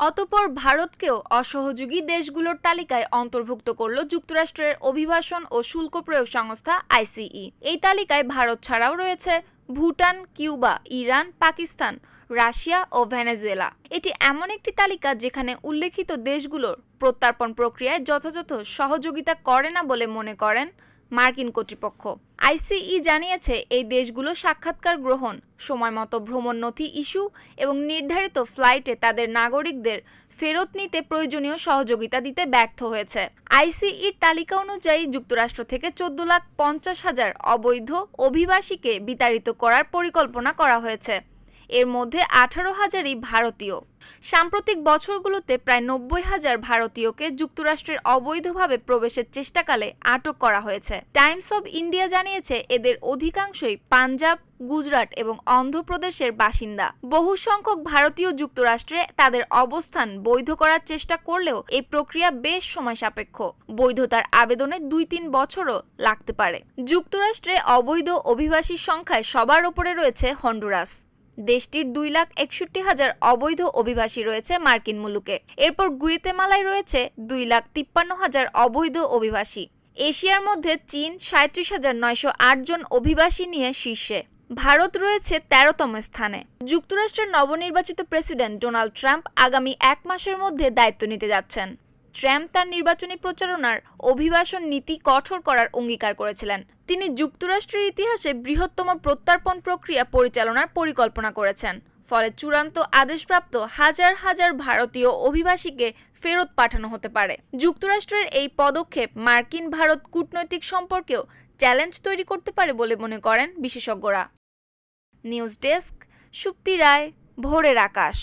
অতঃপর ভারতকেও অসহযোগী দেশগুলোর তালিকায় অন্তর্ভুক্ত করল যুক্তরাষ্ট্রের অভিবাসন ও শুল্ক প্রয়োগ সংস্থা আইসিই। এই তালিকায় ভারত ছাড়াও রয়েছে Bhutan, Cuba, Iran, Pakistan, Russia ও ভেনেজুয়েলা। এটি এমন একটি তালিকা যেখানে উল্লেখিত দেশগুলোর প্রত্যর্পণ প্রক্রিয়ায় যথাযথ সহযোগিতা করে না বলে মনে করেন মার্কিন কর্তৃপক্ষ। আইসিই জানিয়েছে এই দেশগুলো সাক্ষাৎকার গ্রহণ, সময়মতো ভ্রমণ নথি ইস্যু এবং নির্ধারিত ফ্লাইটে তাদের নাগরিকদের ফেরত নিতে প্রয়োজনীয় সহযোগিতা দিতে ব্যর্থ হয়েছে। আইসিইর তালিকা অনুযায়ী যুক্তরাষ্ট্র থেকে 14,50,000 অবৈধ অভিবাসীকে বিতাড়িত করার পরিকল্পনা করা হয়েছে। এর মধ্যে 18,000ই ভারতীয়। সাম্প্রতিক বছরগুলোতে প্রায় 90,000 ভারতীয়কে যুক্তরাষ্ট্রের অবৈধভাবে প্রবেশের চেষ্টাকালে আটক করা হয়েছে। টাইমস অব ইন্ডিয়া জানিয়েছে এদের অধিকাংশই পাঞ্জাব, গুজরাট এবং অন্ধ্রপ্রদেশের বাসিন্দা। বহু সংখ্যক ভারতীয় যুক্তরাষ্ট্রে তাদের অবস্থান বৈধ করার চেষ্টা করলেও এই প্রক্রিয়া বেশ সময় সাপেক্ষ। বৈধতার আবেদনে 2-3 বছরও লাগতে পারে। যুক্তরাষ্ট্রে অবৈধ অভিবাসীর সংখ্যায় সবার ওপরে রয়েছে হন্ডুরাস। দেশটির 2,61,000 অবৈধ অভিবাসী রয়েছে মার্কিন মুলুকে। এরপর গুয়েতেমালায় রয়েছে 2,53,000 অবৈধ অভিবাসী। এশিয়ার মধ্যে চীন 37,908 জন অভিবাসী নিয়ে শীর্ষে। ভারত রয়েছে 13তম স্থানে। যুক্তরাষ্ট্রের নবনির্বাচিত প্রেসিডেন্ট ডোনাল্ড ট্রাম্প আগামী 1 মাসের মধ্যে দায়িত্ব নিতে যাচ্ছেন। ট্রাম্প তার নির্বাচনী প্রচারণার অভিবাসন নীতি কঠোর করার অঙ্গীকার করেছিলেন। তিনি যুক্তরাষ্ট্রের ইতিহাসে বৃহত্তম প্রত্যর্পণ প্রক্রিয়া পরিচালনার পরিকল্পনা করেছেন। ফলে চূড়ান্ত আদেশপ্রাপ্ত হাজার হাজার ভারতীয় অভিবাসীকে ফেরত পাঠানো হতে পারে। যুক্তরাষ্ট্রের এই পদক্ষেপ মার্কিন ভারত কূটনৈতিক সম্পর্কেও চ্যালেঞ্জ তৈরি করতে পারে বলে মনে করেন বিশেষজ্ঞরা। নিউজ ডেস্ক, সুপ্তি রায়, ভোরের আকাশ।